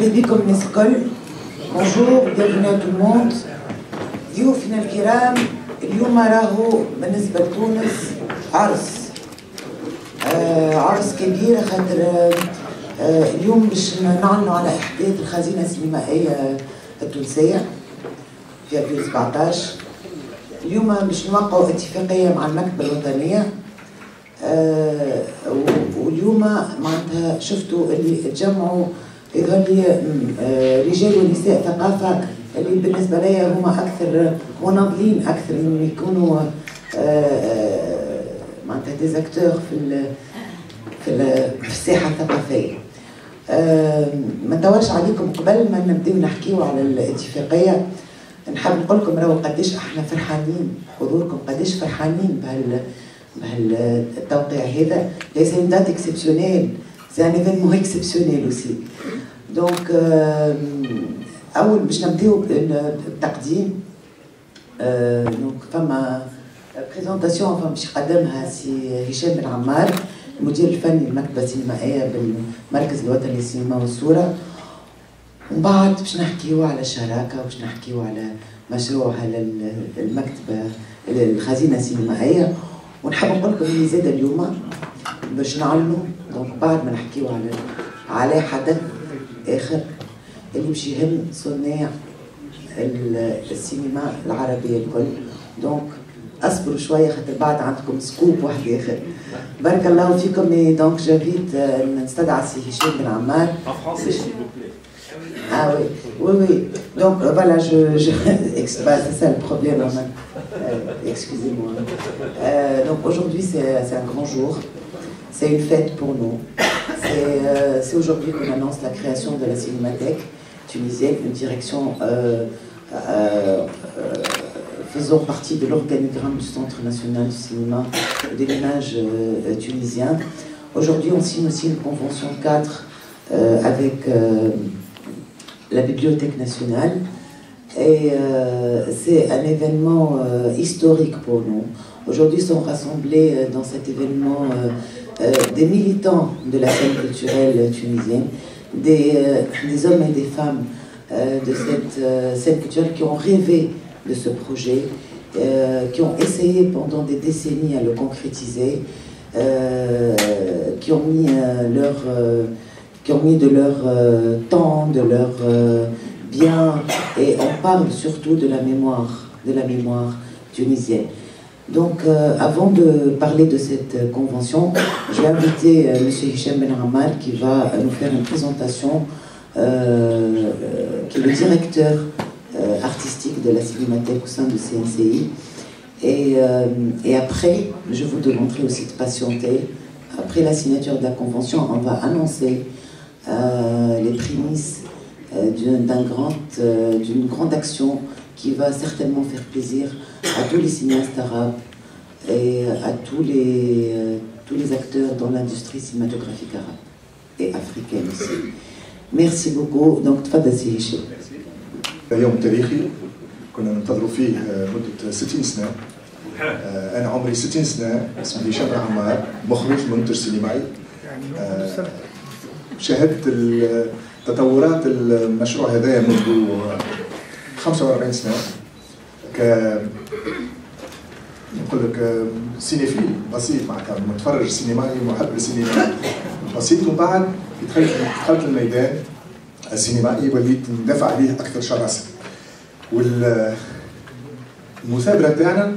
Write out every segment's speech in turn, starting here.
مرحبا بكم الناس الكل. بونجور، bienvenue à tout le monde. ضيوفنا الكرام، اليوم راهو بالنسبة لتونس عرس كبير، خاطر اليوم باش نعلنوا على إحداث الخزينة السينمائية التونسية في 2017. اليوم باش نوقعوا اتفاقية مع المكتبة الوطنية، واليوم معناتها شفتوا اللي تجمعوا يظهر لي رجال ونساء ثقافة اللي بالنسبة لي هما أكثر مناضلين أكثر من يكونوا معناتها ديزاكتور في الساحة الثقافية. ما نطولش عليكم، قبل ما نبداو نحكيو على الاتفاقية نحب نقول لكم راهو قداش احنا فرحانين بحضوركم، قداش فرحانين بهالتوقيع هذا. سي اون دات اكسبسيونيل، سي ان ايفينمون اكسبسيونيل اوسي. دونك اول باش نبداو بالتقديم. دونك فما بريزونطاسيون باش يقدمها سي هشام بن عمار، المدير الفني للمكتبة السينمائية بالمركز الوطني للسينما والصورة. ومن بعد باش نحكيو على الشراكة وباش نحكيو على مشروع المكتبة الخزينة السينمائية. ونحب نقول لكم اللي زاد اليوم باش نعلنوا، دونك بعد ما نحكيو على حدث آخر اللي باش يهم صناع السينما العربية الكل. دونك اصبروا شوية خاطر بعد عندكم سكوب واحد آخر. بارك الله فيكم. دونك جافيت نستدعى سي هشام بن عمار. Ah oui, oui, oui. Donc voilà, c'est ça le problème. Excusez-moi. Donc aujourd'hui, c'est un grand jour. C'est une fête pour nous. C'est aujourd'hui qu'on annonce la création de la Cinémathèque tunisienne, une direction faisant partie de l'organigramme du Centre national du cinéma et de l'image tunisien. Aujourd'hui, on signe aussi une convention 4 avec la Bibliothèque nationale, et c'est un événement historique pour nous. Aujourd'hui sont rassemblés dans cet événement des militants de la scène culturelle tunisienne, des hommes et des femmes de cette scène culturelle qui ont rêvé de ce projet, qui ont essayé pendant des décennies à le concrétiser, qui ont mis de leur temps, de leur bien, et on parle surtout de la mémoire tunisienne. Donc, avant de parler de cette convention, je vais inviter M. Hichem Ben Ammar qui va nous faire une présentation, qui est le directeur artistique de la Cinémathèque au sein de CNCI. Et après, je vous demanderai aussi de patienter. Après la signature de la convention, on va annoncer les prémices d'une grande action qui va certainement faire plaisir à tous les cinéastes arabes et à tous les acteurs dans l'industrie cinématographique arabe et africaine aussi. Merci beaucoup. Donc, تفضل سي هشام. يوم تاريخي كنا ننتظروا فيه مدة 60 سنة. أنا عمري 60 سنة، اسمي هشام بن عمار، مخرج منتج سينمائي. شاهدت تطورات المشروع هذا منذ 45 سنة نقول لك سينيفيل بسيط، معناتها متفرج سينمائي محب للسينما بسيط. ومن بعد دخلت الميدان السينمائي وليت ندافع عليه أكثر شراسة. والمثابرة تاعنا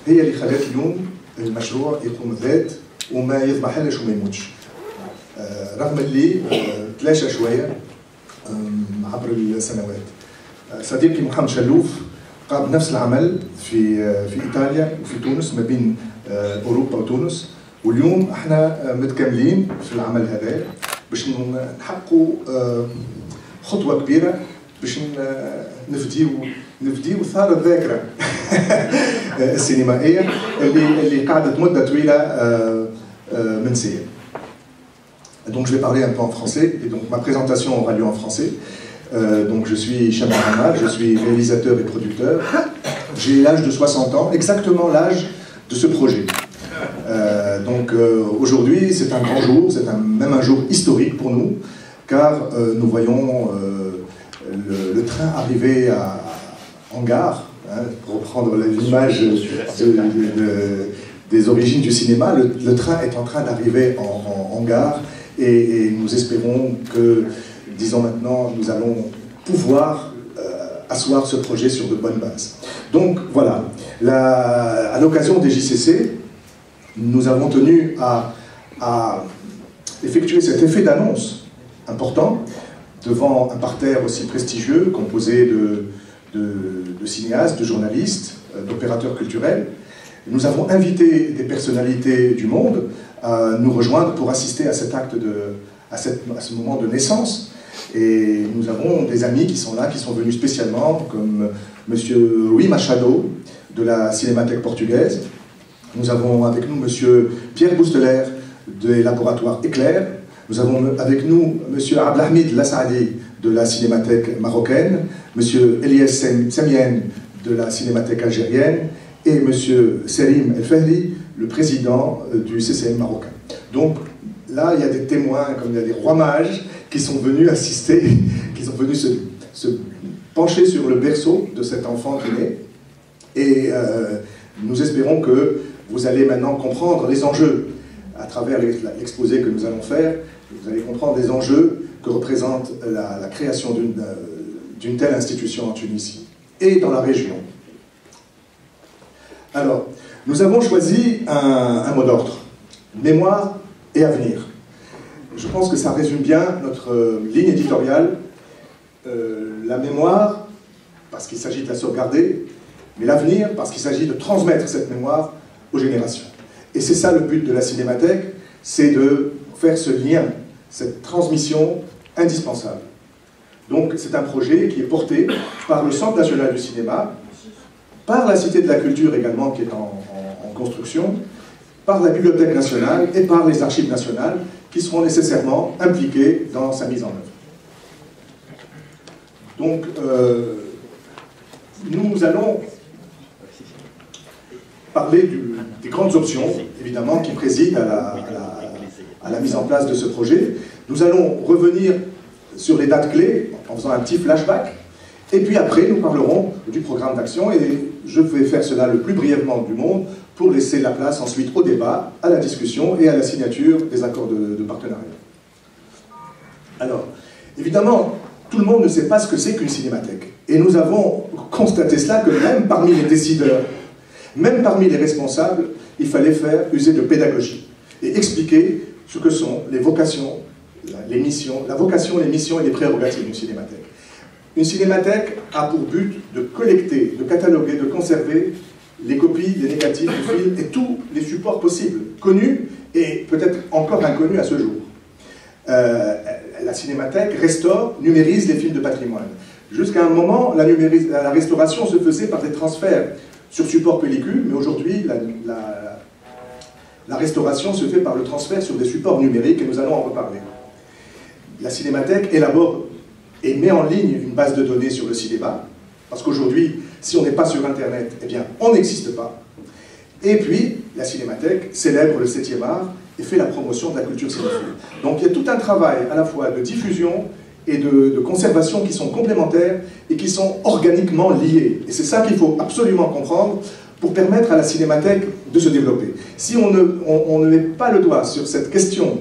هي اللي خلات اليوم المشروع يقوم ذات وما يضمحلش وما يموتش. رغم اللي تلاشى شوية عبر السنوات. صديقي محمد شلوف قام بنفس العمل في إيطاليا وفي تونس، ما بين أوروبا وتونس. واليوم احنا متكاملين في العمل هذا باش نحققوا خطوة كبيرة باش نفديو ثار الذاكرة السينمائية اللي قعدت مدة طويلة منسية. Donc je vais parler un peu en français, et donc ma présentation aura lieu en français. Donc je suis Hichem Ben Ammar, je suis réalisateur et producteur. J'ai l'âge de 60 ans, exactement l'âge de ce projet. Donc aujourd'hui c'est un grand jour, c'est même un jour historique pour nous. car nous voyons le train arriver en gare, hein, pour reprendre l'image des origines du cinéma. Le train est en train d'arriver en gare, et nous espérons que, disons maintenant, nous allons pouvoir asseoir ce projet sur de bonnes bases. Donc voilà, à l'occasion des JCC, nous avons tenu à effectuer cet effet d'annonce important devant un parterre aussi prestigieux, composé de cinéastes, de journalistes, d'opérateurs culturels. Nous avons invité des personnalités du monde à nous rejoindre pour assister à cet acte, à ce moment de naissance. Et nous avons des amis qui sont là, qui sont venus spécialement, comme M. Rui Machado, de la Cinémathèque portugaise. Nous avons avec nous M. Pierre Bousteler, des laboratoires Éclair. Nous avons avec nous M. Abdelhamid Lassaadi, de la Cinémathèque marocaine, M. Elias Semien, de la Cinémathèque algérienne, et M. Selim El Fehri, le président du CCM marocain. Donc là, il y a des témoins, comme il y a des rois mages, qui sont venus assister, qui sont venus se pencher sur le berceau de cet enfant qui naît. Et nous espérons que vous allez maintenant comprendre les enjeux à travers l'exposé que nous allons faire. Vous allez comprendre les enjeux que représente la création d'une telle institution en Tunisie et dans la région. Alors, nous avons choisi un mot d'ordre, mémoire et avenir. Je pense que ça résume bien notre ligne éditoriale. La mémoire, parce qu'il s'agit de la sauvegarder, mais l'avenir, parce qu'il s'agit de transmettre cette mémoire aux générations. Et c'est ça le but de la Cinémathèque, c'est de faire ce lien, cette transmission indispensable. Donc c'est un projet qui est porté par le Centre national du cinéma, par la Cité de la culture également qui est en construction, par la Bibliothèque nationale et par les archives nationales qui seront nécessairement impliquées dans sa mise en œuvre. Donc nous allons parler des grandes options, évidemment, qui président à la mise en place de ce projet. Nous allons revenir sur les dates clés, en faisant un petit flashback, et puis après, nous parlerons du programme d'action, et je vais faire cela le plus brièvement du monde, pour laisser la place ensuite au débat, à la discussion et à la signature des accords de partenariat. Alors, évidemment, tout le monde ne sait pas ce que c'est qu'une cinémathèque. Et nous avons constaté cela, que même parmi les décideurs, même parmi les responsables, il fallait faire user de pédagogie et expliquer ce que sont les vocations, les missions, la vocation, les missions et les prérogatives d'une cinémathèque. Une cinémathèque a pour but de collecter, de cataloguer, de conserver les copies, les négatifs du film et tous les supports possibles, connus et peut-être encore inconnus à ce jour. La cinémathèque restaure, numérise les films de patrimoine. Jusqu'à un moment, la restauration se faisait par des transferts sur support pellicule, mais aujourd'hui, la restauration se fait par le transfert sur des supports numériques, et nous allons en reparler. La cinémathèque élabore et met en ligne une base de données sur le cinéma, parce qu'aujourd'hui, si on n'est pas sur Internet, eh bien, on n'existe pas. Et puis, la cinémathèque célèbre le 7e art et fait la promotion de la culture cinéphile. Donc il y a tout un travail à la fois de diffusion et de conservation qui sont complémentaires et qui sont organiquement liés. Et c'est ça qu'il faut absolument comprendre pour permettre à la cinémathèque de se développer. Si on ne met pas le doigt sur cette question,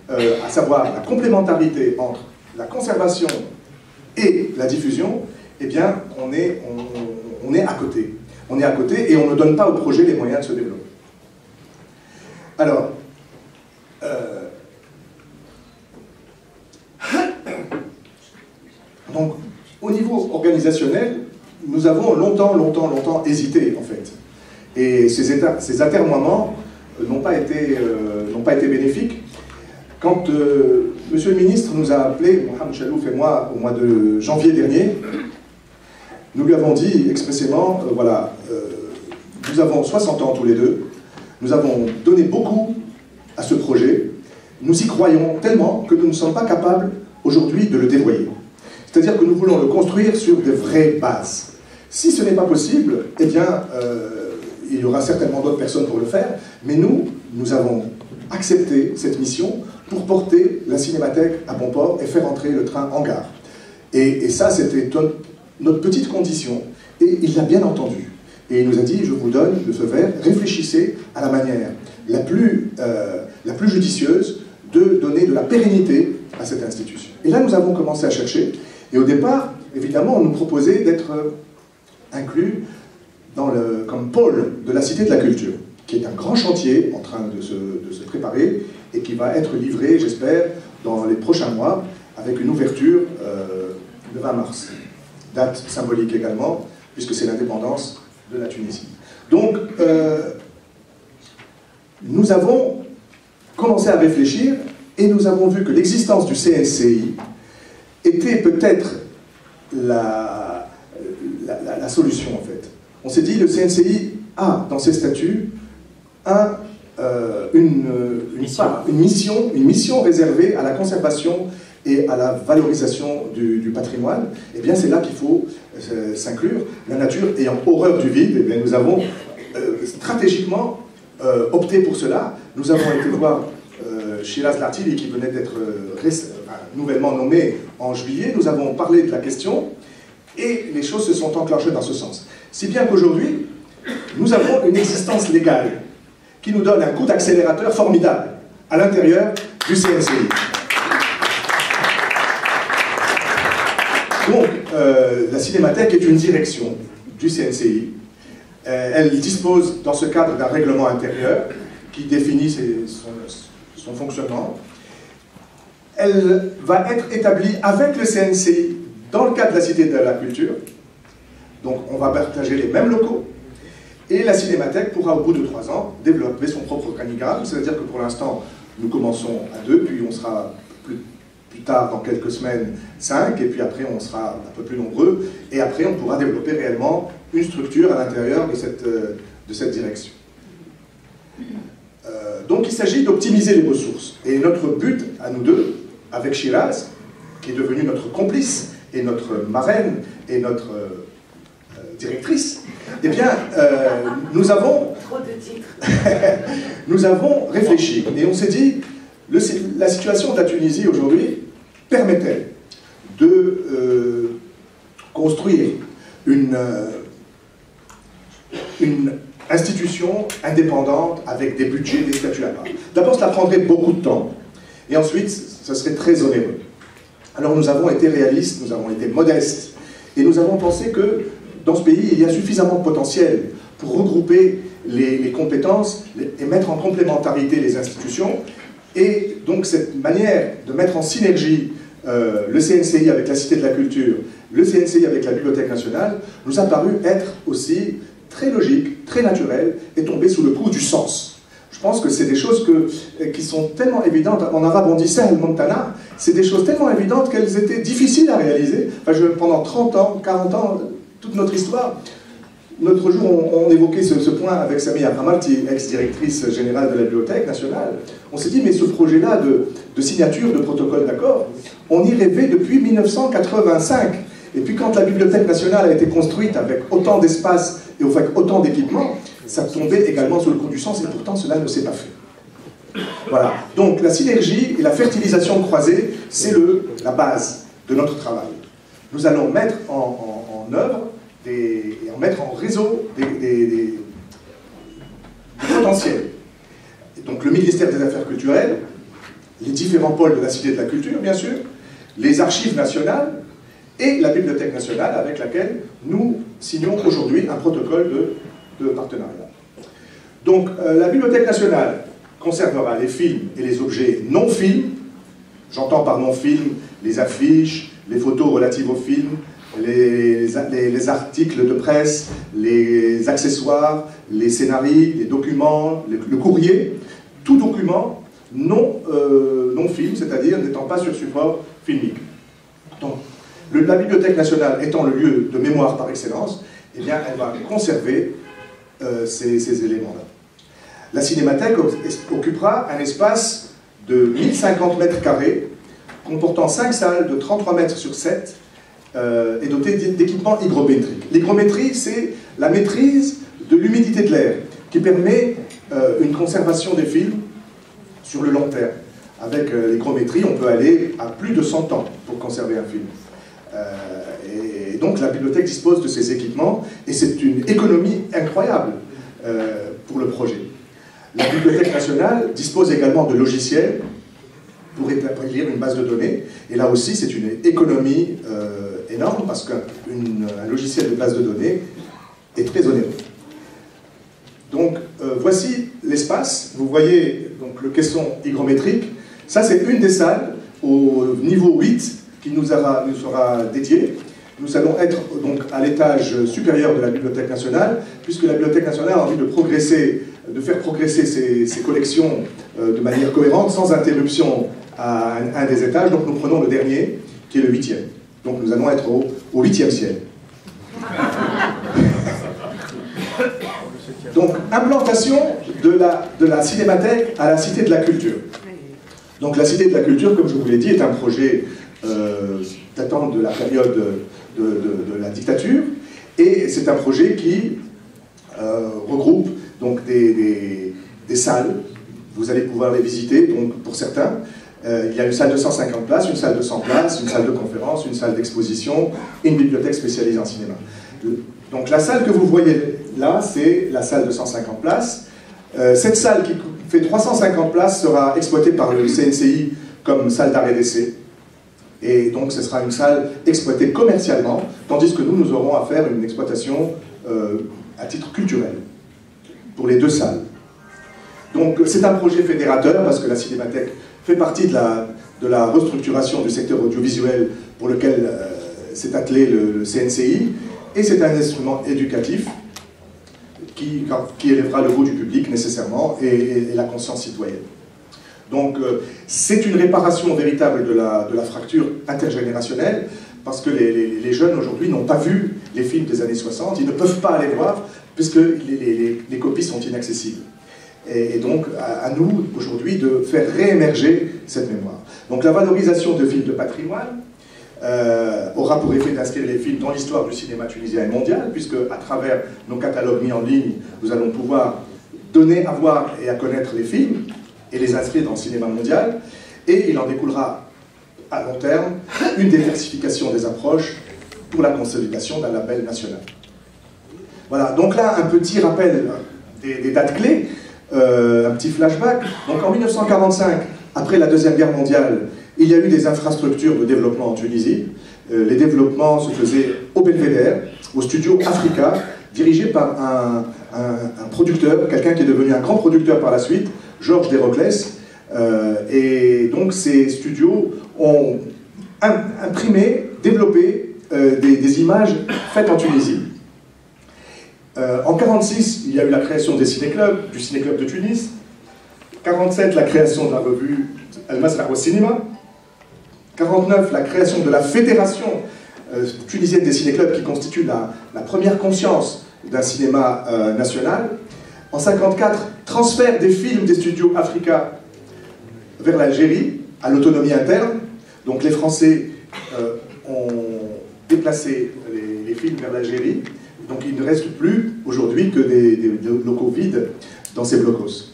à savoir la complémentarité entre la conservation et la diffusion, eh bien, on est à côté. On est à côté et on ne donne pas au projet les moyens de se développer. Alors, donc, au niveau organisationnel, nous avons longtemps hésité, en fait. Et ces atermoiements n'ont pas été bénéfiques. Quand Monsieur le ministre nous a appelés, Mohamed Chalouf et moi, au mois de janvier dernier, nous lui avons dit expressément, voilà, nous avons 60 ans tous les deux, nous avons donné beaucoup à ce projet, nous y croyons tellement que nous ne sommes pas capables aujourd'hui de le dévoyer. C'est-à-dire que nous voulons le construire sur de vraies bases. Si ce n'est pas possible, eh bien, il y aura certainement d'autres personnes pour le faire, mais nous avons accepté cette mission pour porter la cinémathèque à bon port et faire entrer le train en gare. Et ça, c'était notre petite condition, et il l'a bien entendu. Et il nous a dit, je vous donne le feu vert, réfléchissez à la manière la plus judicieuse de donner de la pérennité à cette institution. Et là, nous avons commencé à chercher, et au départ, évidemment, on nous proposait d'être inclus comme pôle de la Cité de la Culture, qui est un grand chantier en train de se préparer, et qui va être livré, j'espère, dans les prochains mois, avec une ouverture le 20 mars. Date symbolique également, puisque c'est l'indépendance de la Tunisie. Donc, nous avons commencé à réfléchir, et nous avons vu que l'existence du CNCI était peut-être la solution, en fait. On s'est dit, le CNCI a, dans ses statuts, une mission réservée à la conservation et à la valorisation du patrimoine. Eh bien, c'est là qu'il faut s'inclure. La nature ayant horreur du vide, eh bien, nous avons stratégiquement opté pour cela. Nous avons été voir Shiraz Lartili, qui venait d'être nouvellement nommé en juillet. Nous avons parlé de la question et les choses se sont enclenchées dans ce sens. Si bien qu'aujourd'hui, nous avons une existence légale qui nous donne un coup d'accélérateur formidable à l'intérieur du CNCI. Donc, la Cinémathèque est une direction du CNCI. Elle dispose, dans ce cadre, d'un règlement intérieur qui définit son fonctionnement. Elle va être établie avec le CNCI dans le cadre de la Cité de la Culture. Donc, on va partager les mêmes locaux. Et la Cinémathèque pourra, au bout de 3 ans, développer son propre organigramme. C'est-à-dire que pour l'instant, nous commençons à 2, puis on sera plus tard, dans quelques semaines, 5, et puis après, on sera un peu plus nombreux. Et après, on pourra développer réellement une structure à l'intérieur de cette direction. Donc, il s'agit d'optimiser les ressources. Et notre but, à nous deux, avec Shiraz, qui est devenue notre complice, et notre marraine, et notre directrice, eh bien, nous avons... Trop de titres. Nous avons réfléchi, et on s'est dit, la situation de la Tunisie aujourd'hui permettait de construire une institution indépendante avec des budgets, des statuts à part. D'abord, cela prendrait beaucoup de temps, et ensuite, ça serait très onéreux. Alors nous avons été réalistes, nous avons été modestes, et nous avons pensé que dans ce pays, il y a suffisamment de potentiel pour regrouper les compétences et mettre en complémentarité les institutions. Et donc cette manière de mettre en synergie le CNCI avec la Cité de la Culture, le CNCI avec la Bibliothèque nationale, nous a paru être aussi très logique, très naturel, et tomber sous le coup du sens. Je pense que c'est des choses qui sont tellement évidentes. En arabe, on dit Sahl Montana. C'est des choses tellement évidentes qu'elles étaient difficiles à réaliser. Enfin, pendant 30 ans, 40 ans, toute notre histoire, l'autre jour, on évoquait ce point avec Samia Hamarti, ex-directrice générale de la Bibliothèque nationale. On s'est dit, mais ce projet-là de signature de protocole d'accord, on y rêvait depuis 1985. Et puis quand la Bibliothèque nationale a été construite avec autant d'espace et avec autant d'équipements, ça tombait également sous le coup du sens, et pourtant cela ne s'est pas fait. Voilà. Donc la synergie et la fertilisation croisée, c'est la base de notre travail. Nous allons mettre en œuvre et en mettre en réseau des potentiels. Et donc le ministère des Affaires culturelles, les différents pôles de la Cité de la Culture, bien sûr, les archives nationales et la Bibliothèque nationale avec laquelle nous signons aujourd'hui un protocole de partenariat. Donc la Bibliothèque nationale conservera les films et les objets non-films. J'entends par non-films les affiches, les photos relatives aux films, les articles de presse, les accessoires, les scénarios, les documents, le courrier, tout document non-film, c'est-à-dire n'étant pas sur support filmique. Donc, la Bibliothèque nationale étant le lieu de mémoire par excellence, eh bien, elle va conserver ces éléments-là. La Cinémathèque occupera un espace de 1050 mètres carrés, comportant 5 salles de 33 mètres sur 7, et doté d'équipements hygrométriques. L'hygrométrie, c'est la maîtrise de l'humidité de l'air, qui permet une conservation des films sur le long terme. avec l'hygrométrie, on peut aller à plus de 100 ans pour conserver un film. Et donc la bibliothèque dispose de ces équipements, et c'est une économie incroyable pour le projet. La Bibliothèque nationale dispose également de logiciels pour établir une base de données, et là aussi c'est une économie énorme, parce qu'un logiciel de base de données est très onéreux. Donc voici l'espace, vous voyez donc, le caisson hygrométrique, ça c'est une des salles au niveau 8 qui nous sera dédiée. Nous allons être donc à l'étage supérieur de la Bibliothèque nationale, puisque la Bibliothèque nationale a envie de progresser, de faire progresser ses collections de manière cohérente, sans interruption à un des étages. Donc nous prenons le dernier, qui est le 8e. Donc nous allons être au 8e ciel. Donc implantation de la cinémathèque à la Cité de la Culture. Donc la Cité de la Culture, comme je vous l'ai dit, est un projet datant de la période de la dictature, et c'est un projet qui regroupe donc des salles. Vous allez pouvoir les visiter, donc pour certains. Il y a une salle de 150 places, une salle de 100 places, une salle de conférence, une salle d'exposition et une bibliothèque spécialisée en cinéma. Donc la salle que vous voyez là, c'est la salle de 150 places. Cette salle qui fait 350 places sera exploitée par le CNCI comme salle d'arrêt d'essai. Et donc ce sera une salle exploitée commercialement, tandis que nous aurons à faire une exploitation à titre culturel pour les deux salles. Donc c'est un projet fédérateur, parce que la cinémathèque fait partie de la restructuration du secteur audiovisuel pour lequel s'est attelé le CNCI, et c'est un instrument éducatif qui élèvera le goût du public nécessairement et la conscience citoyenne. Donc c'est une réparation véritable de la fracture intergénérationnelle, parce que les jeunes aujourd'hui n'ont pas vu les films des années 60, ils ne peuvent pas aller voir puisque les copies sont inaccessibles. Et donc à nous aujourd'hui de faire réémerger cette mémoire. Donc la valorisation de films de patrimoine aura pour effet d'inscrire les films dans l'histoire du cinéma tunisien et mondial, puisque à travers nos catalogues mis en ligne, nous allons pouvoir donner à voir et à connaître les films et les inscrire dans le cinéma mondial, et il en découlera à long terme une diversification des approches pour la consolidation d'un label national. Voilà, donc là un petit rappel des dates clés, un petit flashback. Donc en 1945, après la Deuxième Guerre mondiale, il y a eu des infrastructures de développement en Tunisie. Les développements se faisaient au Belvédère, au studio Africa, dirigé par un producteur, quelqu'un qui est devenu un grand producteur par la suite, Georges Desroclès. Et donc ces studios ont imprimé, développé des images faites en Tunisie. En 1946, il y a eu la création des ciné-clubs, du ciné-club de Tunis. En 1947, la création de la revue Al-Masrah wa Cinema. En 1949, la création de la Fédération tunisienne des ciné-clubs, qui constitue la première conscience d'un cinéma national. En 1954, transfert des films des studios Africa vers l'Algérie, à l'autonomie interne. Donc les Français ont déplacé les films vers l'Algérie. Donc il ne reste plus aujourd'hui que des locaux vides dans ces blocos.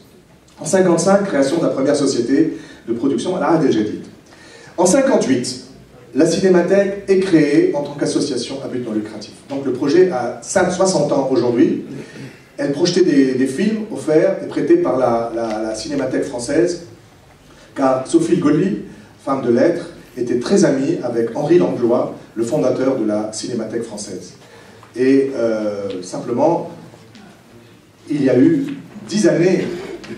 En 1955, création de la première société de production à la Ahd El Jadid. En 1958, la Cinémathèque est créée en tant qu'association à but non lucratif. Donc le projet a 60 ans aujourd'hui. Elle projetait des films offerts et prêtés par la Cinémathèque française, car Sophie Golly, femme de lettres, était très amie avec Henri Langlois, le fondateur de la Cinémathèque française. Et simplement, il y a eu 10 années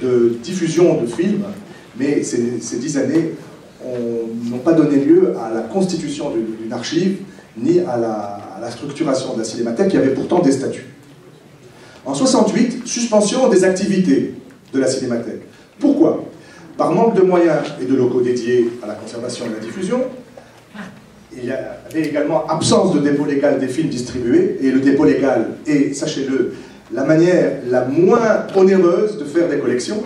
de diffusion de films, mais ces 10 années n'ont pas donné lieu à la constitution d'une archive, ni à la structuration de la Cinémathèque, qui avait pourtant des statuts. En 1968, suspension des activités de la Cinémathèque. Pourquoi? Par manque de moyens et de locaux dédiés à la conservation et à la diffusion. Il y avait également absence de dépôt légal des films distribués, et le dépôt légal est, sachez-le, la manière la moins onéreuse de faire des collections.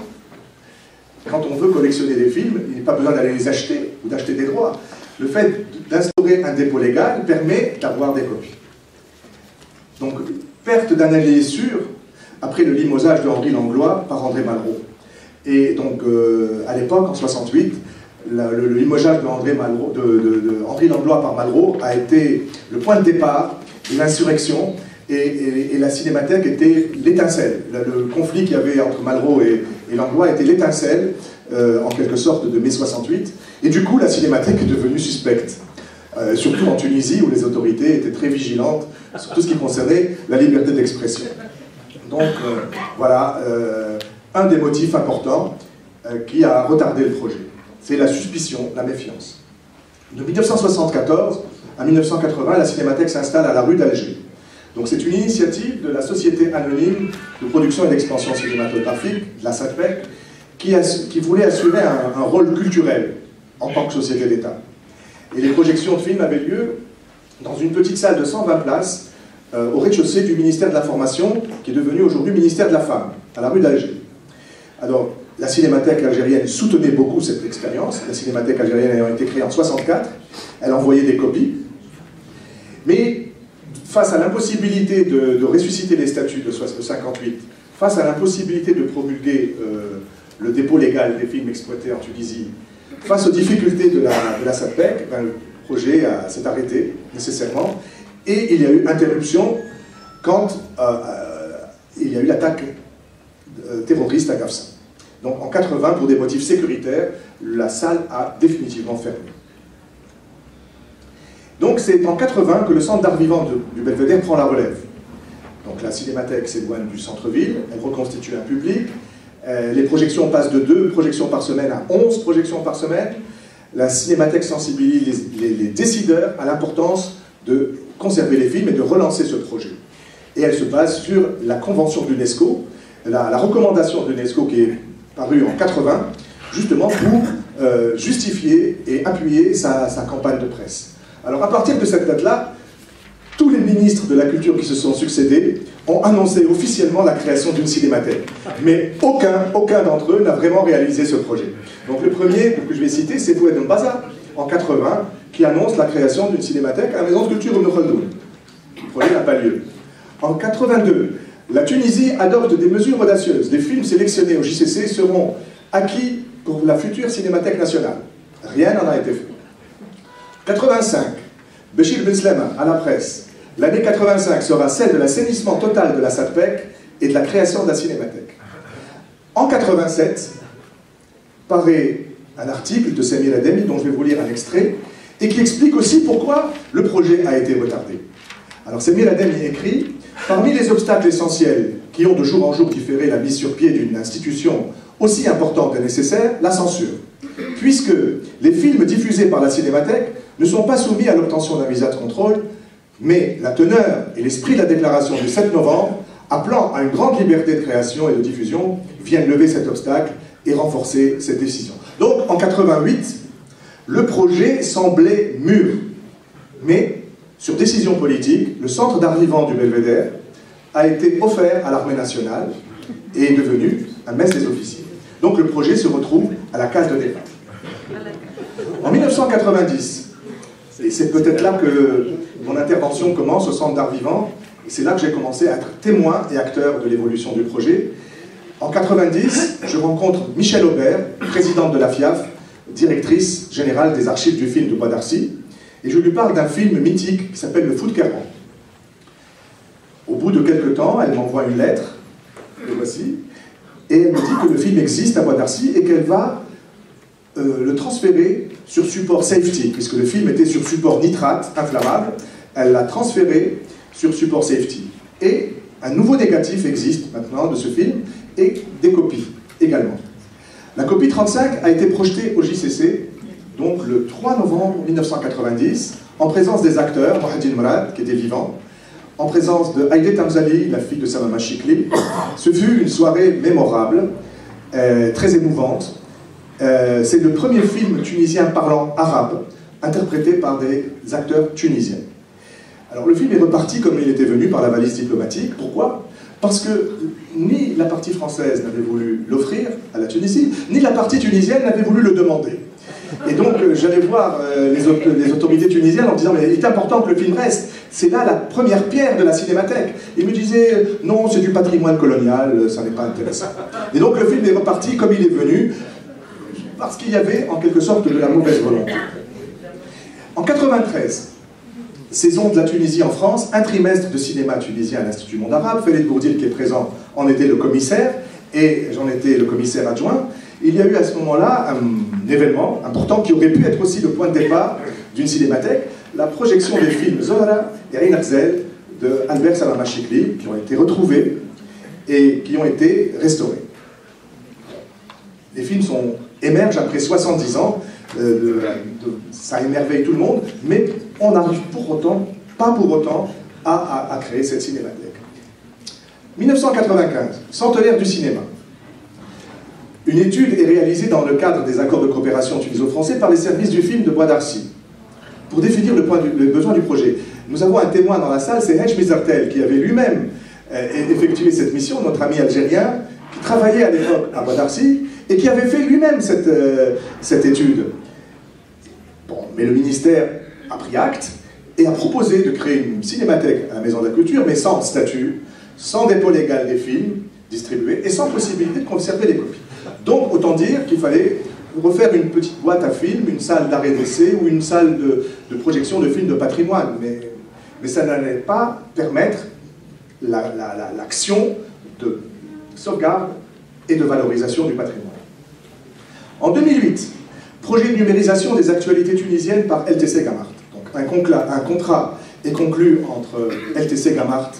Quand on veut collectionner des films, il n'y a pas besoin d'aller les acheter ou d'acheter des droits. Le fait d'instaurer un dépôt légal permet d'avoir des copies. Donc, perte d'un allié sûr après le limogeage de Henri Langlois par André Malraux. Et donc, à l'époque, en 1968, le limogeage Henri Langlois par Malraux a été le point de départ de l'insurrection, et la Cinémathèque était l'étincelle. Le conflit qu'il y avait entre Malraux et Langlois était l'étincelle, en quelque sorte, de mai 68, et du coup la Cinémathèque est devenue suspecte. Surtout en Tunisie, où les autorités étaient très vigilantes sur tout ce qui concernait la liberté d'expression. Donc voilà un des motifs importants qui a retardé le projet. C'est la suspicion, la méfiance. De 1974 à 1980, la Cinémathèque s'installe à la rue d'Alger. Donc c'est une initiative de la Société anonyme de production et d'expansion cinématographique, la SATPEC, qui voulait assurer un rôle culturel en tant que société d'État. Et les projections de films avaient lieu dans une petite salle de 120 places au rez-de-chaussée du ministère de l'Information, qui est devenu aujourd'hui ministère de la Femme, à la rue d'Alger. Alors, la Cinémathèque algérienne soutenait beaucoup cette expérience. La Cinémathèque algérienne ayant été créée en 1964, elle envoyait des copies. Mais face à l'impossibilité de ressusciter les statuts de 1958, face à l'impossibilité de promulguer le dépôt légal des films exploités en Tunisie, face aux difficultés de la SATPEC, le projet s'est arrêté nécessairement, et il y a eu interruption quand il y a eu l'attaque terroriste à Gafsa. Donc en 80, pour des motifs sécuritaires, la salle a définitivement fermé. Donc c'est en 80 que le centre d'art vivant du Belvédère prend la relève. Donc la Cinémathèque s'éloigne du centre-ville, elle reconstitue un public, les projections passent de 2 projections par semaine à 11 projections par semaine. La Cinémathèque sensibilise les décideurs à l'importance de conserver les films et de relancer ce projet. Et elle se base sur la convention de l'UNESCO, la recommandation de l'UNESCO qui est parue en 80, justement pour justifier et appuyer sa campagne de presse. Alors à partir de cette date-là, tous les ministres de la culture qui se sont succédés ont annoncé officiellement la création d'une cinémathèque. Mais aucun d'entre eux n'a vraiment réalisé ce projet. Donc le premier que je vais citer, c'est Fouad Mbaza, en 80, qui annonce la création d'une cinémathèque à la Maison de Culture Ibn Khaldoun. Le projet n'a pas lieu. En 82, la Tunisie adopte des mesures audacieuses. Les films sélectionnés au JCC seront acquis pour la future Cinémathèque nationale. Rien n'en a été fait. 85, Béchir Ben Slema, à la presse. L'année 85 sera celle de l'assainissement total de la SATPEC et de la création de la Cinémathèque. En 87, paraît un article de Samir Ademi, dont je vais vous lire un extrait, et qui explique aussi pourquoi le projet a été retardé. Alors Samir Ademi écrit « Parmi les obstacles essentiels qui ont de jour en jour différé la mise sur pied d'une institution aussi importante et nécessaire, la censure. Puisque les films diffusés par la Cinémathèque ne sont pas soumis à l'obtention d'un visa de contrôle, mais la teneur et l'esprit de la déclaration du 7 novembre, appelant à une grande liberté de création et de diffusion, viennent lever cet obstacle et renforcer cette décision. » Donc en 88, le projet semblait mûr, mais sur décision politique, le centre d'art vivant du Belvédère a été offert à l'armée nationale et est devenu un mess des officiers. Donc le projet se retrouve à la case de départ. En 1990, et c'est peut-être là que mon intervention commence au centre d'art vivant, et c'est là que j'ai commencé à être témoin et acteur de l'évolution du projet. En 90, je rencontre Michel Aubert, présidente de la FIAF, directrice générale des archives du film de Bois d'Arcy, et je lui parle d'un film mythique qui s'appelle Le Fou de Kerban. Au bout de quelques temps, elle m'envoie une lettre, que voici, et elle me dit que le film existe à Bois d'Arcy et qu'elle va le transférer sur support safety, puisque le film était sur support nitrate inflammable, elle l'a transféré sur support safety. Et un nouveau négatif existe maintenant de ce film, et des copies également. La copie 35 a été projetée au JCC, donc le 3 novembre 1990, en présence des acteurs, Mohamed Mourad, qui était vivant, en présence de Haïdé Tamzali, la fille de Samama Chikli. Ce fut une soirée mémorable, très émouvante. C'est le premier film tunisien parlant arabe, interprété par des acteurs tunisiens. Alors le film est reparti comme il était venu par la valise diplomatique. Pourquoi ? Parce que ni la partie française n'avait voulu l'offrir à la Tunisie, ni la partie tunisienne n'avait voulu le demander. Et donc j'allais voir les autorités tunisiennes en disant « mais il est important que le film reste, c'est là la première pierre de la cinémathèque ». Ils me disaient « non, c'est du patrimoine colonial, ça n'est pas intéressant ». Et donc le film est reparti comme il est venu. parce qu'il y avait en quelque sorte de la mauvaise volonté. En 1993, saison de la Tunisie en France, un trimestre de cinéma tunisien à l'Institut Monde Arabe, Félix Bourdil qui est présent en était le commissaire, et j'en étais le commissaire adjoint. Il y a eu à ce moment-là un événement important qui aurait pu être aussi le point de départ d'une cinémathèque, la projection des films Zohra et Ain Arzel de Albert Salama Chikli, qui ont été retrouvés et qui ont été restaurés. Les films émergent après 70 ans, ça émerveille tout le monde, mais on n'arrive pas pour autant à créer cette cinémathèque. 1995, centenaire du cinéma. Une étude est réalisée dans le cadre des accords de coopération tuniso-français par les services du film de Bois d'Arcy pour définir le besoin du projet. Nous avons un témoin dans la salle, c'est Hej Mizartel, qui avait lui-même effectué cette mission, notre ami algérien, qui travaillait à l'époque à Bois d'Arcy et qui avait fait lui-même cette étude. Bon, mais le ministère a pris acte et a proposé de créer une cinémathèque à la Maison de la Culture, mais sans statut, sans dépôt légal des films distribués et sans possibilité de conserver les copies. Donc, autant dire qu'il fallait refaire une petite boîte à films, une salle d'arrêt d'essai ou une salle de projection de films de patrimoine. Mais ça n'allait pas permettre l'action de sauvegarde et de valorisation du patrimoine. En 2008, projet de numérisation des actualités tunisiennes par LTC Gamart. Donc un contrat est conclu entre LTC Gamart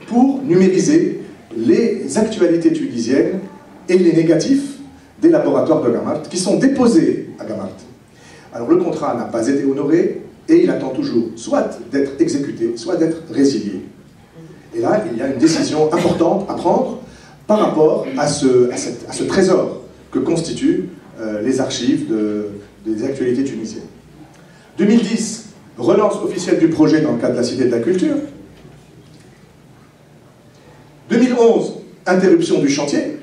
pour numériser les actualités tunisiennes et les négatifs des laboratoires de Gamart qui sont déposés à Gamart. Alors le contrat n'a pas été honoré et il attend toujours soit d'être exécuté, soit d'être résilié. Et là, il y a une décision importante à prendre par rapport à ce trésor que constituent les archives des actualités tunisiennes. 2010, relance officielle du projet dans le cadre de la Cité de la Culture. 2011, interruption du chantier.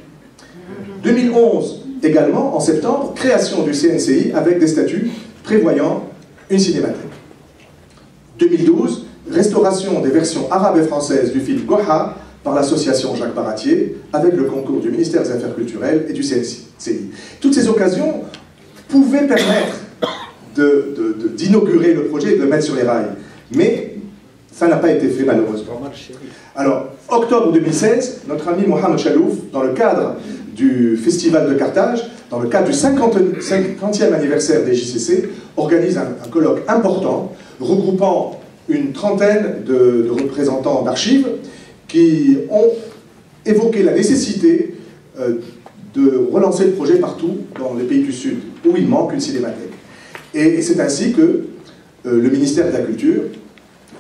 2011, également, en septembre, création du CNCI avec des statuts prévoyant une cinémathèque. 2012, restauration des versions arabes et françaises du film Goha par l'association Jacques Baratier avec le concours du ministère des Affaires culturelles et du CNCI. Toutes ces occasions pouvaient permettre d'inaugurer le projet et de le mettre sur les rails. Mais ça n'a pas été fait malheureusement. Alors, octobre 2016, notre ami Mohamed Chalouf, dans le cadre du Festival de Carthage, dans le cadre du 50e anniversaire des JCC, organise un colloque important regroupant une trentaine de représentants d'archives qui ont évoqué la nécessité de relancer le projet partout dans les pays du Sud, où il manque une cinémathèque. Et c'est ainsi que le ministère de la Culture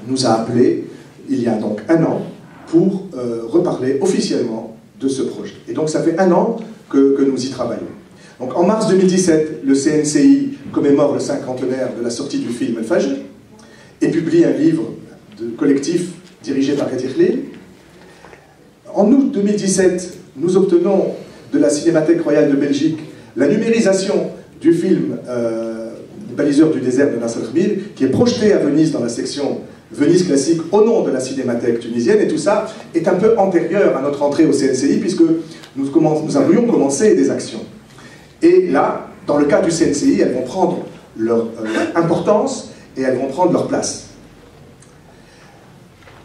nous a appelés, il y a donc un an, pour reparler officiellement de ce projet. Et donc ça fait un an que nous y travaillons. Donc en mars 2017, le CNCI commémore le cinquantenaire de la sortie du film El Fajr et publie un livre collectif dirigé par Katir Khlil. En août 2017, nous obtenons de la Cinémathèque royale de Belgique la numérisation du film Baliseur du désert de Nasser Khbil, qui est projeté à Venise dans la section Venise classique au nom de la Cinémathèque tunisienne, et tout ça est un peu antérieur à notre entrée au CNCI, puisque nous avions commencé des actions. Et là, dans le cas du CNCI, elles vont prendre leur importance et elles vont prendre leur place.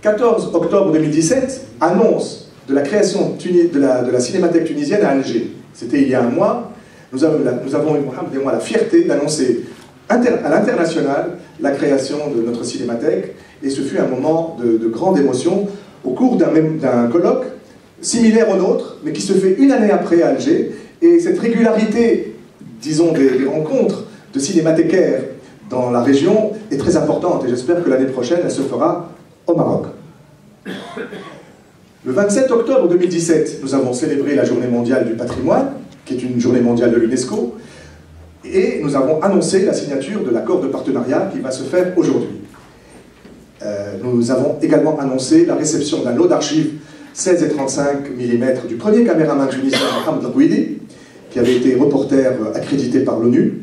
14 octobre 2017, annonce de la création de la Cinémathèque tunisienne à Alger. C'était il y a un mois. Nous avons eu, Mohamed et moi, la fierté d'annoncer à l'international la création de notre cinémathèque, et ce fut un moment de grande émotion au cours d'un colloque similaire au nôtre, mais qui se fait une année après à Alger, et cette régularité, disons, des rencontres de cinémathécaires dans la région est très importante, et j'espère que l'année prochaine, elle se fera au Maroc. Le 27 octobre 2017, nous avons célébré la Journée mondiale du patrimoine, qui est une journée mondiale de l'UNESCO, et nous avons annoncé la signature de l'accord de partenariat qui va se faire aujourd'hui. Nous avons également annoncé la réception d'un lot d'archives 16 et 35 mm du premier caméraman tunisien Mohamed Ghouidi, qui avait été reporter accrédité par l'ONU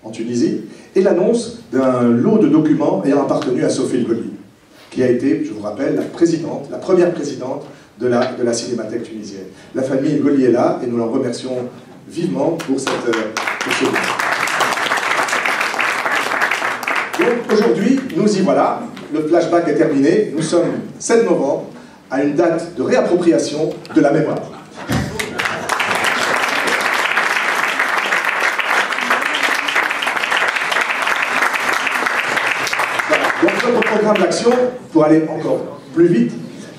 en Tunisie, et l'annonce d'un lot de documents ayant appartenu à Sophie Goli, qui a été, je vous rappelle, la première présidente de la Cinémathèque tunisienne. La famille Goli est là, et nous l'en remercions vivement pour cette pour ce livre. Donc aujourd'hui, nous y voilà, le flashback est terminé, nous sommes 7 novembre, à une date de réappropriation de la mémoire. Voilà. Donc notre programme d'action, pour aller encore plus vite,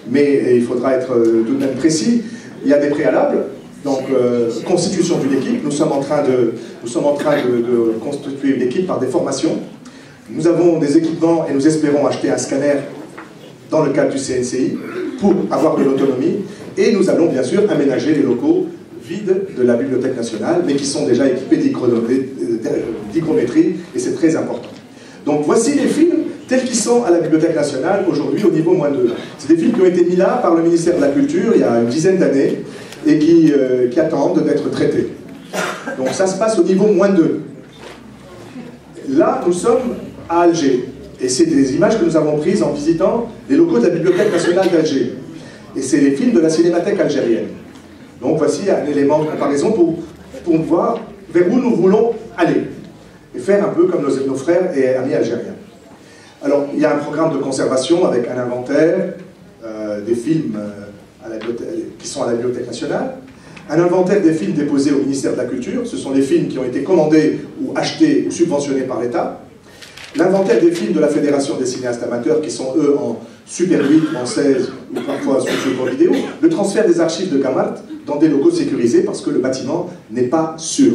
mais il faudra être tout de même précis, il y a des préalables. Donc, constitution d'une équipe, nous sommes en train de constituer une équipe par des formations. Nous avons des équipements et nous espérons acheter un scanner dans le cadre du CNCI pour avoir de l'autonomie. Et nous allons bien sûr aménager les locaux vides de la Bibliothèque nationale, mais qui sont déjà équipés d'hygrométrie, et c'est très important. Donc voici les films tels qu'ils sont à la Bibliothèque nationale aujourd'hui au niveau -2. C'est des films qui ont été mis là par le ministère de la Culture il y a une dizaine d'années et qui attendent d'être traités. Donc ça se passe au niveau -2. Là, nous sommes à Alger. Et c'est des images que nous avons prises en visitant les locaux de la Bibliothèque nationale d'Alger. Et c'est les films de la Cinémathèque algérienne. Donc voici un élément de comparaison pour voir vers où nous voulons aller. Et faire un peu comme nos frères et amis algériens. Alors, il y a un programme de conservation avec un inventaire des films qui sont à la Bibliothèque nationale. Un inventaire des films déposés au ministère de la Culture. Ce sont les films qui ont été commandés ou achetés ou subventionnés par l'État. L'inventaire des films de la Fédération des cinéastes amateurs, qui sont eux en Super 8, en 16 ou parfois sur support vidéo. Le transfert des archives de Camart dans des locaux sécurisés parce que le bâtiment n'est pas sûr.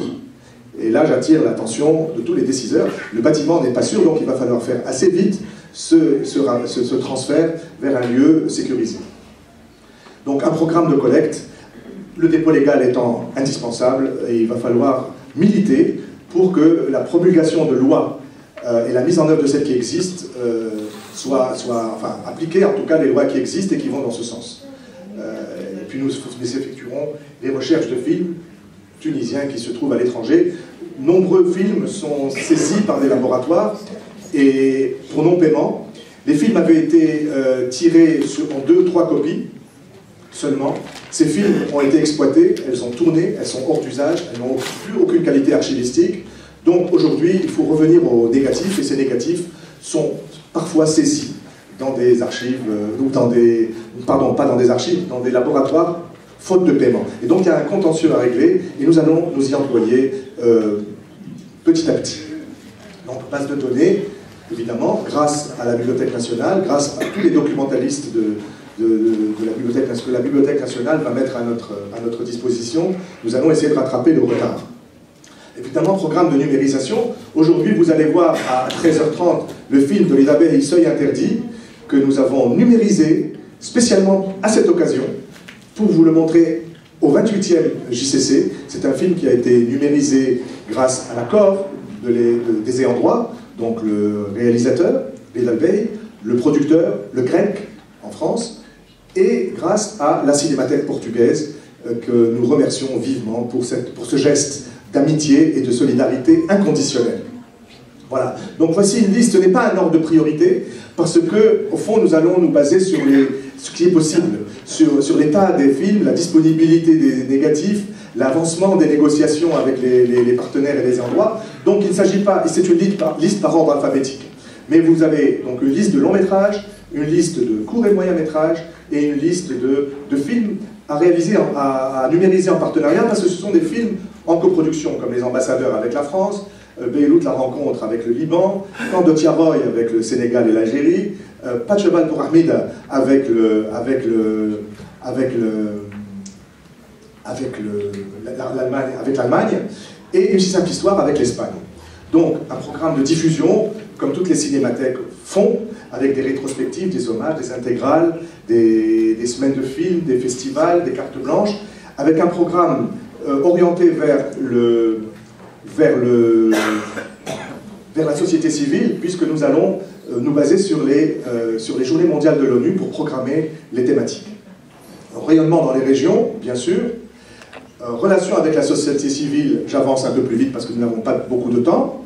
Et là, j'attire l'attention de tous les décideurs. Le bâtiment n'est pas sûr, donc il va falloir faire assez vite ce transfert vers un lieu sécurisé. Donc un programme de collecte, le dépôt légal étant indispensable, et il va falloir militer pour que la promulgation de lois et la mise en œuvre de celles qui existent soient appliquées, en tout cas les lois qui existent et qui vont dans ce sens. Et puis nous effectuerons les recherches de films tunisiens qui se trouvent à l'étranger. Nombreux films sont saisis par des laboratoires et pour non-paiement. Les films avaient été tirés en 2-3 copies seulement. Ces films ont été exploités, elles sont tournées, elles sont hors d'usage, elles n'ont plus aucune qualité archivistique. Donc aujourd'hui, il faut revenir aux négatifs, et ces négatifs sont parfois saisis dans des archives, ou dans des... Pardon, pas dans des archives, dans des laboratoires, faute de paiement. Et donc il y a un contentieux à régler, et nous allons nous y employer petit à petit. Donc base de données, évidemment, grâce à la Bibliothèque nationale, grâce à tous les documentalistes de la Bibliothèque, que la Bibliothèque nationale va mettre à notre disposition, nous allons essayer de rattraper le retard. Évidemment, programme de numérisation. Aujourd'hui, vous allez voir à 13h30 le film de l'Isabelle et Seuil Interdit que nous avons numérisé spécialement à cette occasion pour vous le montrer au 28e JCC. C'est un film qui a été numérisé grâce à l'accord des ayants droit, donc le réalisateur, l'Isabelle, le producteur, le grec en France, et grâce à la Cinémathèque portugaise que nous remercions vivement pour ce geste d'amitié et de solidarité inconditionnelle. Voilà. Donc voici une liste, ce n'est pas un ordre de priorité, parce que, au fond, nous allons nous baser sur ce qui est possible, sur l'état des films, la disponibilité des négatifs, l'avancement des négociations avec les partenaires et les endroits. Donc il ne s'agit pas, c'est une liste par ordre alphabétique. Mais vous avez donc une liste de longs métrages, une liste de courts et moyens métrages, et une liste de films à réaliser, à numériser en partenariat, parce que ce sont des films en coproduction, comme Les Ambassadeurs avec la France, Beyrouth, la rencontre avec le Liban, Camp de Tiaroy avec le Sénégal et l'Algérie, Pas de cheval pour Ahmed avec l'Allemagne, et Une si simple histoire avec l'Espagne. Donc un programme de diffusion, comme toutes les cinémathèques font, avec des rétrospectives, des hommages, des intégrales, des semaines de films, des festivals, des cartes blanches, avec un programme orienté vers la société civile, puisque nous allons nous baser sur les journées mondiales de l'ONU pour programmer les thématiques. Alors, rayonnement dans les régions, bien sûr. Relation avec la société civile, j'avance un peu plus vite parce que nous n'avons pas beaucoup de temps.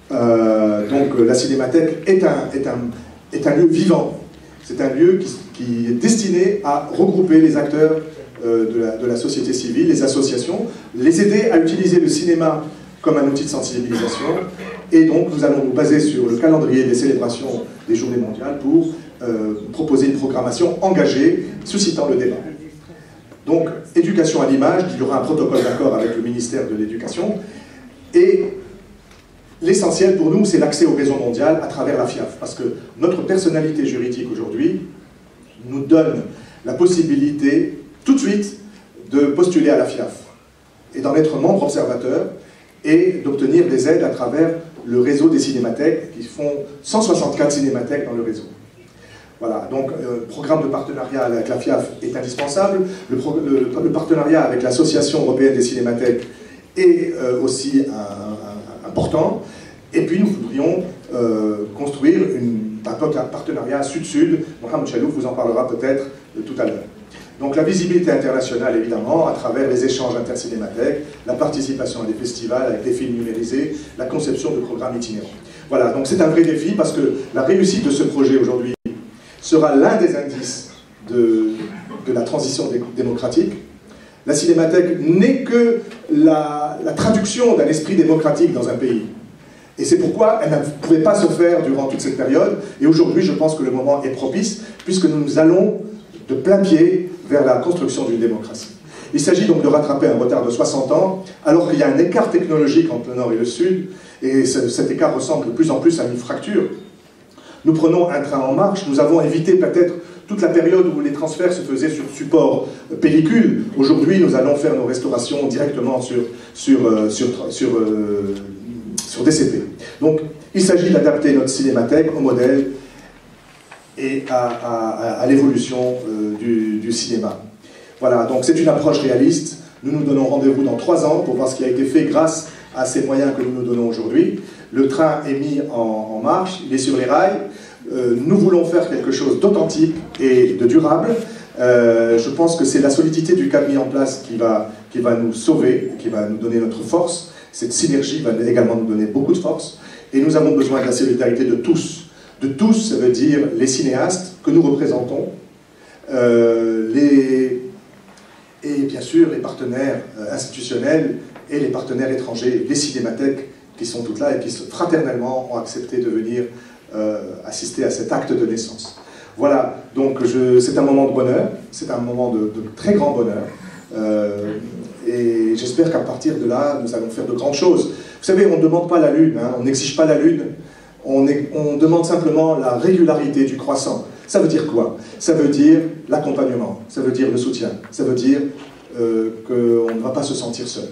Donc la cinémathèque est un lieu vivant. C'est un lieu qui est destiné à regrouper les acteurs de la société civile, les associations, les aider à utiliser le cinéma comme un outil de sensibilisation. Et donc, nous allons nous baser sur le calendrier des célébrations des Journées mondiales pour proposer une programmation engagée, suscitant le débat. Donc, éducation à l'image, il y aura un protocole d'accord avec le ministère de l'Éducation. Et l'essentiel pour nous, c'est l'accès au réseau mondial à travers la FIAF. Parce que notre personnalité juridique aujourd'hui nous donne la possibilité, tout de suite, de postuler à la FIAF et d'en être membre observateur et d'obtenir des aides à travers le réseau des cinémathèques, qui font 164 cinémathèques dans le réseau. Voilà, donc le programme de partenariat avec la FIAF est indispensable, le partenariat avec l'Association européenne des cinémathèques est aussi important, et puis nous voudrions construire un partenariat sud-sud. Mohamed Chalouf vous en parlera peut-être tout à l'heure. Donc la visibilité internationale, évidemment, à travers les échanges intercinémathèques, la participation à des festivals avec des films numérisés, la conception de programmes itinérants. Voilà, donc c'est un vrai défi parce que la réussite de ce projet aujourd'hui sera l'un des indices de la transition démocratique. La cinémathèque n'est que la traduction d'un esprit démocratique dans un pays. Et c'est pourquoi elle ne pouvait pas se faire durant toute cette période. Et aujourd'hui, je pense que le moment est propice, puisque nous allons de plein pied vers la construction d'une démocratie. Il s'agit donc de rattraper un retard de 60 ans, alors qu'il y a un écart technologique entre le Nord et le Sud, et cet écart ressemble de plus en plus à une fracture. Nous prenons un train en marche, nous avons évité peut-être toute la période où les transferts se faisaient sur support pellicule. Aujourd'hui, nous allons faire nos restaurations directement sur DCP. Donc, il s'agit d'adapter notre cinémathèque au modèle et à l'évolution du cinéma. Voilà, donc c'est une approche réaliste. Nous nous donnons rendez-vous dans 3 ans pour voir ce qui a été fait grâce à ces moyens que nous nous donnons aujourd'hui. Le train est mis en marche, il est sur les rails. Nous voulons faire quelque chose d'authentique et de durable. Je pense que c'est la solidité du cadre mis en place qui va nous sauver, qui va nous donner notre force. Cette synergie va également nous donner beaucoup de force. Et nous avons besoin de la solidarité de tous. De tous, ça veut dire les cinéastes que nous représentons, et bien sûr les partenaires institutionnels et les partenaires étrangers, les cinémathèques qui sont toutes là et qui fraternellement ont accepté de venir assister à cet acte de naissance. Voilà, donc c'est un moment de bonheur, c'est un moment de très grand bonheur, et j'espère qu'à partir de là, nous allons faire de grandes choses. Vous savez, on ne demande pas la Lune, hein, on n'exige pas la Lune, on demande simplement la régularité du croissant. Ça veut dire quoi? Ça veut dire l'accompagnement, ça veut dire le soutien, ça veut dire qu'on ne va pas se sentir seul.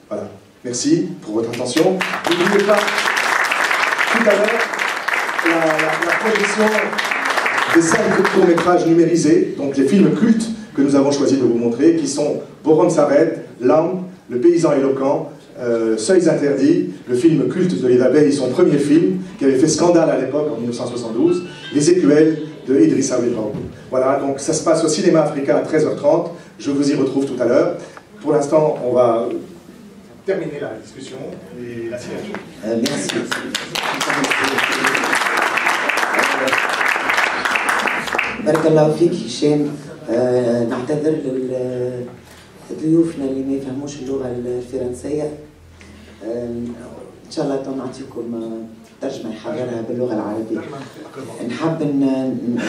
Voilà. Merci pour votre attention. N'oubliez pas, tout à l'heure, la projection des 5 courts-métrages numérisés, donc les films cultes que nous avons choisi de vous montrer, qui sont Boron s'arrête, L'âme, Le paysan éloquent, Seuils interdits, le film culte de Ida Bey, son premier film, qui avait fait scandale à l'époque en 1972, Les écuelles de Idrissa Belraoui. Voilà, donc ça se passe au Cinéma Africain à 13h30, je vous y retrouve tout à l'heure. Pour l'instant, on va terminer la discussion et la signature. Merci. بارك الله فيك هشام. نعتذر لضيوفنا اللي ما يفهموش اللغة الفرنسية. إن شاء الله نعطيكم ترجمة يحررها باللغة العربية. نحب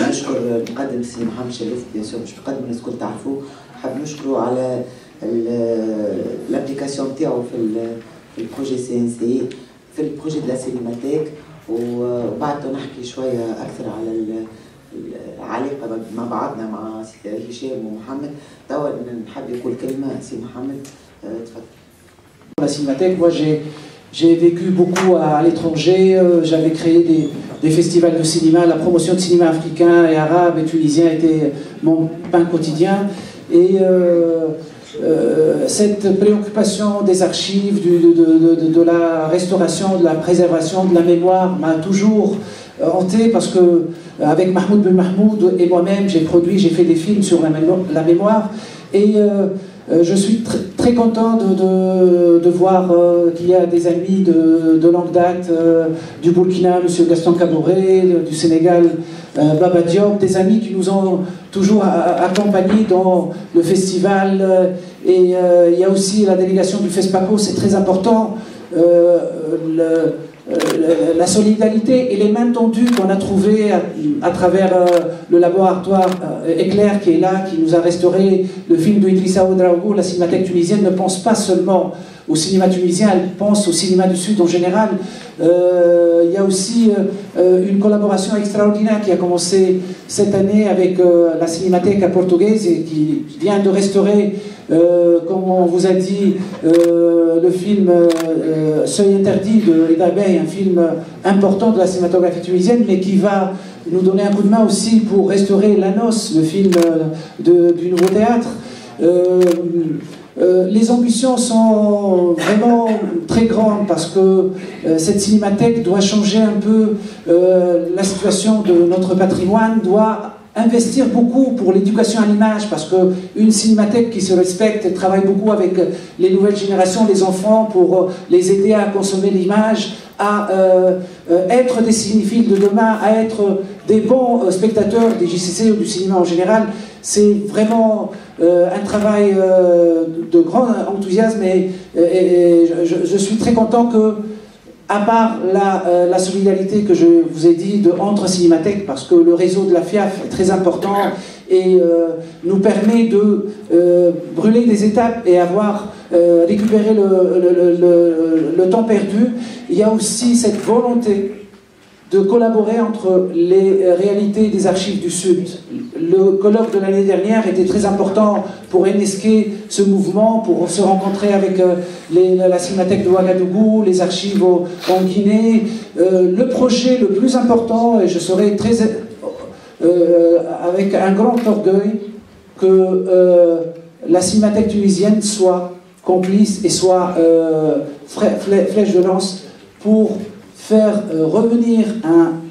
نشكر المقدم سي محمد شلوف، بيان سور مش مقدم الناس الكل تعرفوه، نحب نشكره على الابليكاسيون نتاعو في البروجي سي ان سي، في البروجي دو لا سينيماتيك، وبعد نحكي شوية أكثر على العلاقة مع بعضنا مع هشام ومحمد. توا نحب يقول كلمة سي محمد، تفضل. La Cinémathèque, moi j'ai vécu beaucoup à l'étranger, j'avais créé des festivals de cinéma, la promotion de cinéma africain et arabe et tunisien était mon pain quotidien. Et cette préoccupation des archives, de la restauration, de la préservation, de la mémoire m'a toujours hanté parce que avec Mahmoud Ben Mahmoud et moi-même j'ai fait des films sur la mémoire et je suis très content de voir qu'il y a des amis de longue date, du Burkina, M. Gaston Kaboré, du Sénégal, Baba Diop, des amis qui nous ont toujours accompagnés dans le festival. Et il y a aussi la délégation du FESPACO, c'est très important. la solidarité et les mains tendues qu'on a trouvées à travers le laboratoire Éclair qui est là, qui nous a restauré le film de Idrissa Ouedraogo. La Cinémathèque tunisienne ne pense pas seulement au cinéma tunisien, elle pense au cinéma du Sud en général. Il y a aussi une collaboration extraordinaire qui a commencé cette année avec la Cinémathèque portugaise et qui vient de restaurer, comme on vous a dit, le film Seuil interdit de Reda Bey, un film important de la cinématographie tunisienne, mais qui va nous donner un coup de main aussi pour restaurer La Noce, le film du Nouveau Théâtre. Les ambitions sont vraiment très grandes parce que cette cinémathèque doit changer un peu la situation de notre patrimoine, doit investir beaucoup pour l'éducation à l'image parce qu'une cinémathèque qui se respecte travaille beaucoup avec les nouvelles générations, les enfants, pour les aider à consommer l'image, à être des cinéphiles de demain, à être des bons spectateurs des JCC ou du cinéma en général. C'est vraiment un travail de grand enthousiasme et je suis très content que, à part la solidarité que je vous ai dit entre cinémathèques, parce que le réseau de la FIAF est très important et nous permet de brûler des étapes et avoir récupéré le temps perdu, il y a aussi cette volonté de collaborer entre les réalités des archives du Sud. Le colloque de l'année dernière était très important pour énesquer ce mouvement, pour se rencontrer avec la Cinémathèque de Ouagadougou, les archives en Guinée. Le projet le plus important, et je serai très avec un grand orgueil, que la Cinémathèque tunisienne soit complice et soit flèche de lance pour faire revenir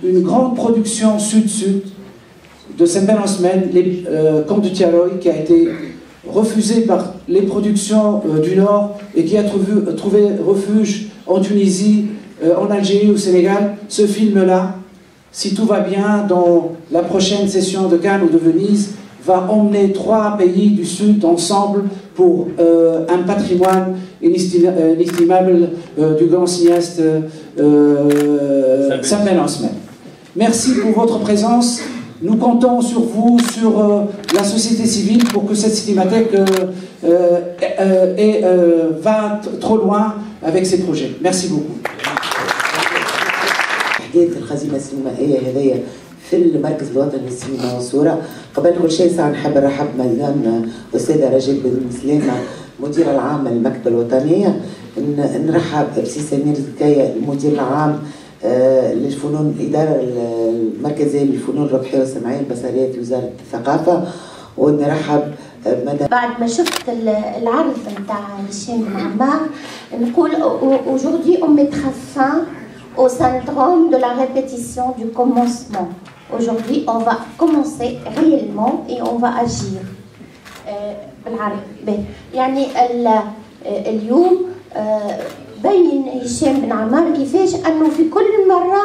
une grande production sud-sud de semaine en semaine, les Camps du Tiaroy, qui a été refusé par les productions du Nord et qui a trouvé refuge en Tunisie, en Algérie, au Sénégal. Ce film-là, si tout va bien, dans la prochaine session de Cannes ou de Venise, va emmener 3 pays du Sud ensemble pour un patrimoine inestimable du grand cinéaste Samuel Haussmann. Merci pour votre présence. Nous comptons sur vous, sur la société civile, pour que cette cinémathèque va trop loin avec ses projets. Merci beaucoup. الخزينة السينمائية هذيا في المركز الوطني للسينما والصورة. قبل كل شيء نحب نرحب مدام أستاذة رجاء بن سلامة المديرة العامة للمكتبة الوطنية، نرحب بسي سمير زكاية المدير العام للفنون الإدارة المركزية للفنون الروحية والسمعية البصرية في وزارة الثقافة، ونرحب مدام. بعد ما شفت العرض نتاع هشام بن عمار نقول aujourd'hui on mettra fin au syndrome de la répétition du commencement. Aujourd'hui, on va commencer réellement et on va agir. بالعربي يعني اليوم بين هشام بن عمار كيفاش انه في كل مره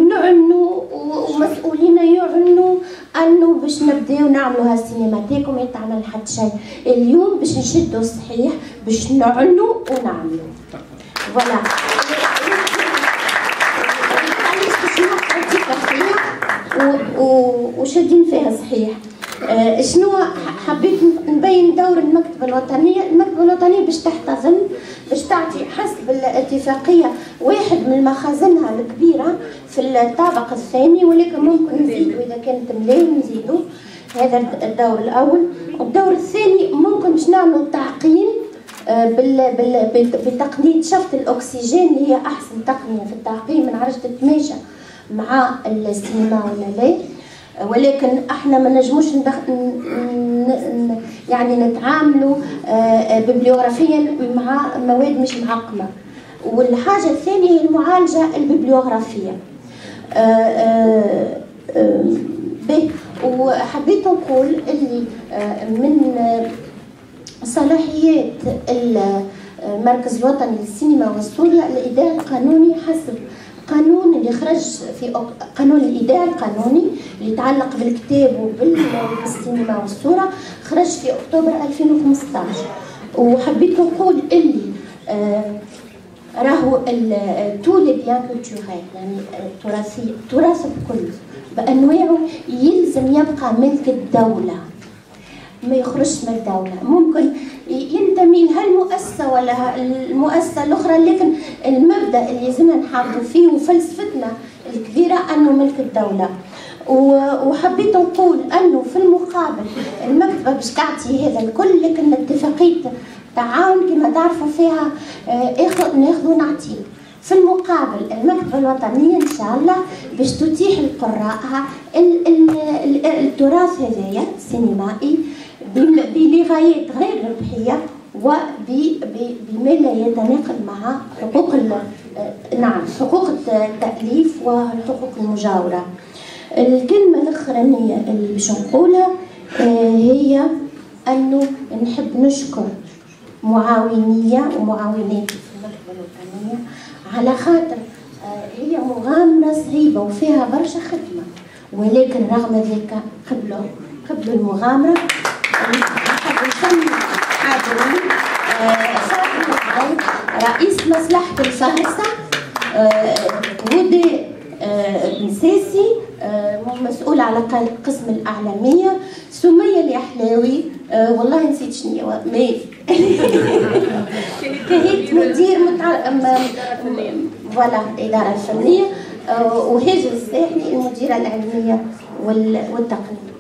نعنوا ومسؤولين يعنوا انه باش نبداو نعملوا هالسينماتيك وما يتعمل حتى شيء. اليوم باش نشدوا صحيح باش نعنوا ونعملوا. فوالا. وشادين فيها صحيح. شنو حبيت نبين دور المكتبة الوطنية. المكتبة الوطنية باش تحتضن، باش تعطي حسب الاتفاقية واحد من مخازنها الكبيرة في الطابق الثاني، ولكن ممكن نزيدوا إذا كانت ملاهي نزيدوا. هذا الدور الأول. الدور الثاني ممكن باش نعملوا تعقيم بتقنية شفط الأكسجين اللي هي أحسن تقنية في التعقيم، ما نعرفش تتماشى مع السينما ولا لا، ولكن احنا ما نجموش يعني نتعاملوا ببليوغرافيا مع مواد مش معقمه. والحاجه الثانيه هي المعالجه الببليوغرافيه. وحبيت نقول اللي من صلاحيات المركز الوطني للسينما والصورة الإداء القانوني حسب قانون اللي خرج في قانون الإداء القانوني اللي يتعلق بالكتاب وبالسينما والصورة، خرج في أكتوبر 2015. وحبيت نقول اللي راهو تو لي بيان كولتوريل يعني التراث كله بانواعه يلزم يبقى ملك الدوله، ما يخرجش من الدوله. ممكن ينتمي لها المؤسسه ولا المؤسسه الاخرى، لكن المبدا اللي لازمنا نحافظوا فيه وفلسفتنا الكبيره انه ملك الدوله. وحبيت نقول انه في المقابل المكتبه باش تعطي هذا الكل، لكن اتفاقيه تعاون كما تعرفوا فيها ناخذ ونعطي. في المقابل المكتبه الوطنيه ان شاء الله باش تتيح لقراءها التراث هذايا السينمائي بغايات غير ربحيه وبما لا يتناقض مع حقوق حقوق التأليف وحقوق المجاورة. الكلمة الأخرانية اللي باش نقولها هي أنه نحب نشكر معاونية ومعاونات في المكتبة الوطنية على خاطر هي مغامرة صعيبة وفيها برشا خدمة، ولكن رغم ذلك قبلوا المغامرة. حاضرين رئيس مصلحة الفهرسة ودي بنساسي مسؤول على قسم الأعلامية، سمية اليحلاوي والله نسيت شنو مي كانت مدير فوالا الإدارة الفنية، وهاجر الساحلي المديرة العلمية والتقنية.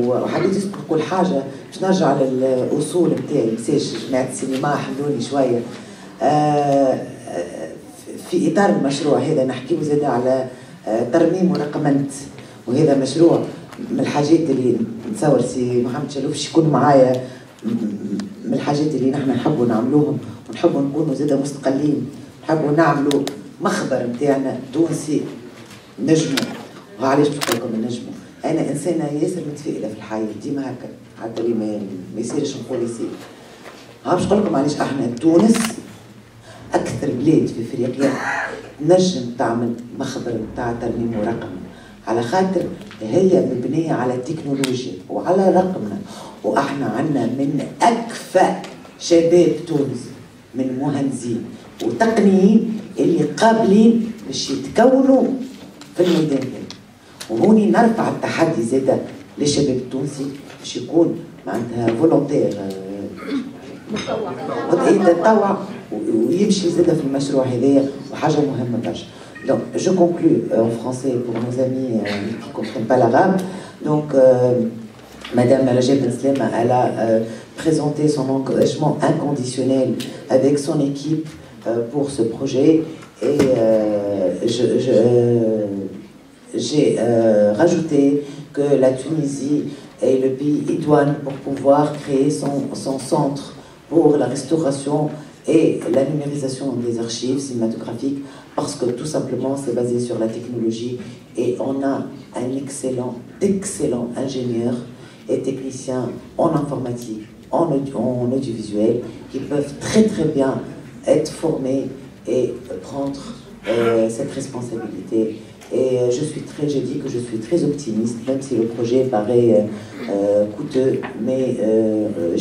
وحبيت نقول حاجه باش نرجع للاصول نتاعي، مساش جماعه السينما حملوني شويه. في اطار المشروع هذا نحكيو زاد على ترميم ورقمنت، وهذا مشروع من الحاجات اللي نتصور سي محمد شلوفش يكون معايا، من الحاجات اللي نحن نحبوا نعملوهم ونحبوا نكونوا زاد مستقلين، نحبوا نعملوا مخبر نتاعنا تونسي نجموا. وعلاش باش نقول لكم نجموا؟ أنا إنسانة ياسر متفائلة في الحياة ديما هكا، حتى اللي ما يصيرش نقول يصير. باش نقول لكم علاش احنا تونس أكثر بلاد في أفريقيا تنجم تعمل مخبر نتاع ترميم ورقم، على خاطر هي مبنية على التكنولوجيا وعلى رقمنا، وإحنا عندنا من أكفأ شباب تونس من مهندسين وتقنيين اللي قابلين باش يتكونوا في الميدان هذا. وهوني نرفع التحدي زاده للشباب التونسي باش يكون معناتها فولونتير يتطوع ويمشي زاده في المشروع هذايا، وحاجه مهمه برشا. Donc je conclus en français pour nos amis qui ne comprennent pas l'arabe. Donc Madame Rajab Ben Slema, elle a présenté son engagement inconditionnel avec son équipe pour ce projet, et j'ai rajouté que la Tunisie est le pays idoine pour pouvoir créer son centre pour la restauration et la numérisation des archives cinématographiques, parce que tout simplement c'est basé sur la technologie et on a d'excellents ingénieurs et techniciens en informatique, en audiovisuel, qui peuvent très bien être formés et prendre cette responsabilité. Et j'ai dit que je suis très optimiste, même si le projet paraît coûteux, mais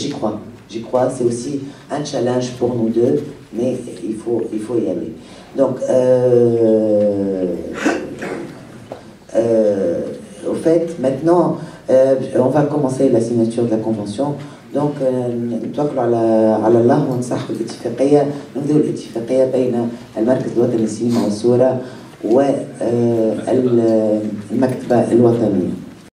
j'y crois. J'y crois, c'est aussi un challenge pour nous deux, mais il faut y aller. Donc, au fait, maintenant, on va commencer la signature de la convention. Donc, نتوكلوا على الله ونصحوا الاتفاقية، نبدأوا الاتفاقية بين المركز الوطني للسينما والصورة والمكتبة الوطنية.